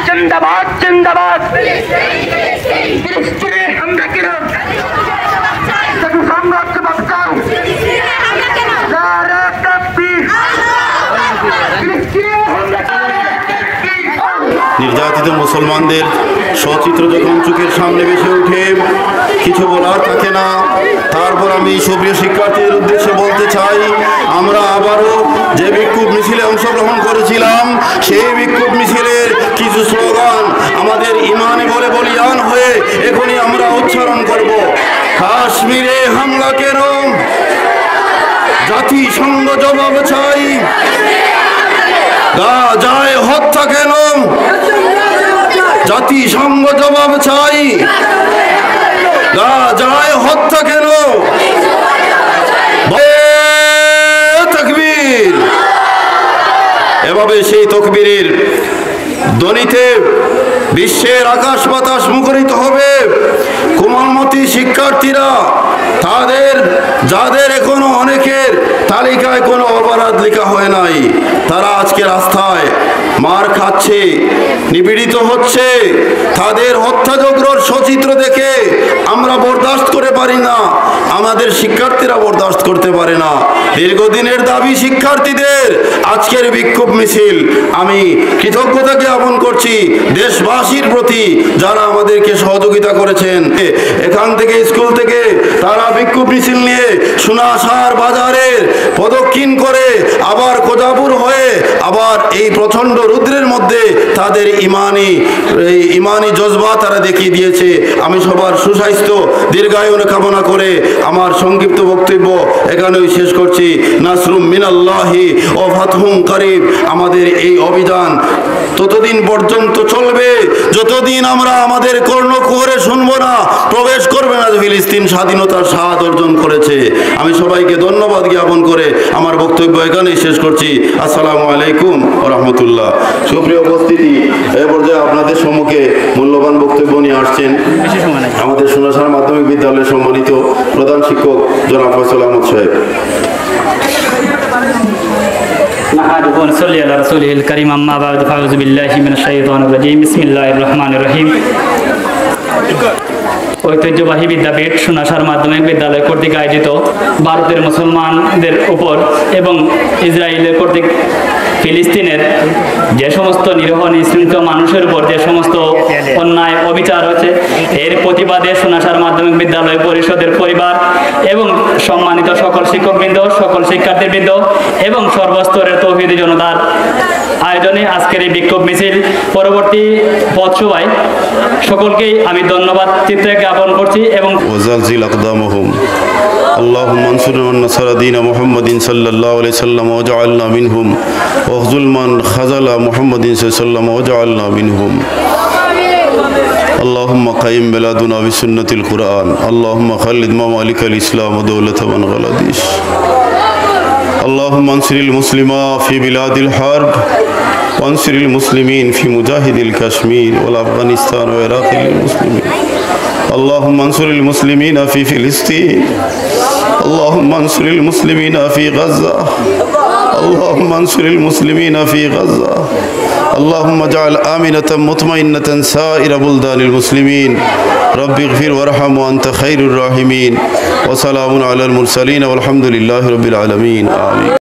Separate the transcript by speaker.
Speaker 1: जिंदाबाद जिंदाबाद फिलिस्तीने हमला केला साम्राज्य बचाओ नारे तकबीर फिलिस्तीने हमला
Speaker 2: নির্যাতিত মুসলমানদের সচিত্র যখন চোখের সামনে ভেসে ওঠে কিছু বলার থাকে না। তারপর আমি সুপ্রিয় শিক্ষার্থীদের উদ্দেশ্যে বলতে চাই, আমরা আবারও যে বিক্ষোভ মিছিলে অংশগ্রহণ করেছিলাম সেই বিক্ষোভ মিছিলের কিছু স্লোগান আমাদের ইমানে বলে বলিয়ান হয়ে এখনই আমরা উচ্চারণ করব। কাশ্মীরে হামলা কেন, জাতিসংঘ জবাব চাই। গাজায় হত্যা কেন, জাতিসংঘ জবাব চাই। গাজায় হত্যা কেন, তাকবীর। এভাবে সেই তাকবীরের ধ্বনিতে বিশ্বের আকাশ বাতাস মুখরিত হবে। কোমলমতি শিক্ষার্থীরা যাদের এখনো অনেকের তালিকায় কোনো অপরাধ লেখা হয় নাই, তারা আজকে রাস্তায় মার খাচ্ছে, নিপীড়িত হচ্ছে। তাদের হত্যাযজ্ঞর সচিত্র দেখে আমরা বরদাস্ত করে পারি না, আমাদের শিক্ষার্থীরা বরদাস্ত করতে পারে না। দীর্ঘদিনের দাবি শিক্ষার্থীদের আজকের বিক্ষোভ মিছিল। আমি কৃতজ্ঞতা জ্ঞাপন করছি দেশবাসীর প্রতি যারা আমাদেরকে সহযোগিতা করেছেন। এখান থেকে স্কুল থেকে তারা বিক্ষোভ মিছিল নিয়ে সোনাসার বাজারের প্রদক্ষিণ করে আবার কোজাপুর হয়ে আবার এই প্রচন্ড রুদ্রের মধ্যে তাদের ইমানি জজবা তারা দেখিয়ে দিয়েছে। আমি সবার সুস্বাস্থ্য দীর্ঘায়ু কামনা করে আমার সংক্ষিপ্ত বক্তব্য এখানেই শেষ করছি। নাসরুম মিনাল্লাহি ও ফাতহুম করিব। আমাদের এই অভিযান ততদিন পর্যন্ত চলবে যতদিন আমরা আমাদের কর্ণকুহরে শুনবো না, প্রবেশ করবে না ফিলিস্তিন স্বাধীনতার স্বাদ অর্জন করেছে। আমি সবাইকে ধন্যবাদ জ্ঞাপন করে আমার বক্তব্য এখানেই শেষ করছি। আসসালামু আলাইকুম ওয়া রাহমাতুল্লাহ। সুপ্রিয় উপস্থিতি, এ পর্যায়ে আপনাদের সম্মুখে মূল্যবান বক্তব্য নিয়ে আসছেন আমাদের সোনাসার মাধ্যমিক বিদ্যালয়ের সম্মানিত প্রধান শিক্ষক জনাব ফয়সাল আহমদ সাহেব।
Speaker 3: نحمده ونصلي على رسوله الكريم أما بعد فأعوذ بالله من الشيطان الرجيم بسم الله الرحمن الرحيم। ঐতিহ্যবাহী বিদ্যাপীঠ সোনাসার মাধ্যমিক বিদ্যালয় কর্তৃক আয়োজিত ভারতের মুসলমানদের উপর এবং ইসরায়েলের কর্তৃক ফিলিস্তিনের যে সমস্ত নিরীহ নিশৃঙ্খল মানুষের উপর যে সমস্ত অন্যায় অবিচার হচ্ছে, এর প্রতিবাদে সোনাসার মাধ্যমিক বিদ্যালয় পরিষদের পরিবার এবং সম্মানিত সকল শিক্ষকবৃন্দ, সকল শিক্ষার্থীবৃন্দ এবং সর্বস্তরের তৌহিদি জনতার আয়োজনে আজকের এই বিক্ষোভ মিছিল পরবর্তী পথসভায় সকলকেই আমি ধন্যবাদ চিত্রে জ্ঞাপন করছি এবং
Speaker 2: اللهم انصرنا من نصر دين محمد صلى الله عليه وسلم واجعلنا منهم واخذل من خذل محمد صلى الله عليه وسلم واجعلنا منهم اللهم قيم بلادنا بسنة القرآن اللهم خلد ممالك الإسلام ودولة بنغلاديش اللهم انصر المسلمين في بلاد الحرب وانصر المسلمين في مجاهد الكشمير والأفغانستان وعراق للمسلمين اللهم انصر المسلمين في فلسطين اللهم انصر المسلمين في غزة اللهم انصر المسلمين في غزة اللهم اجعل آمنة مطمئنة سائر بلدان المسلمين رب اغفر وارحم وأنت خير الراحمين وسلام على المرسلين والحمد لله رب العالمين آمين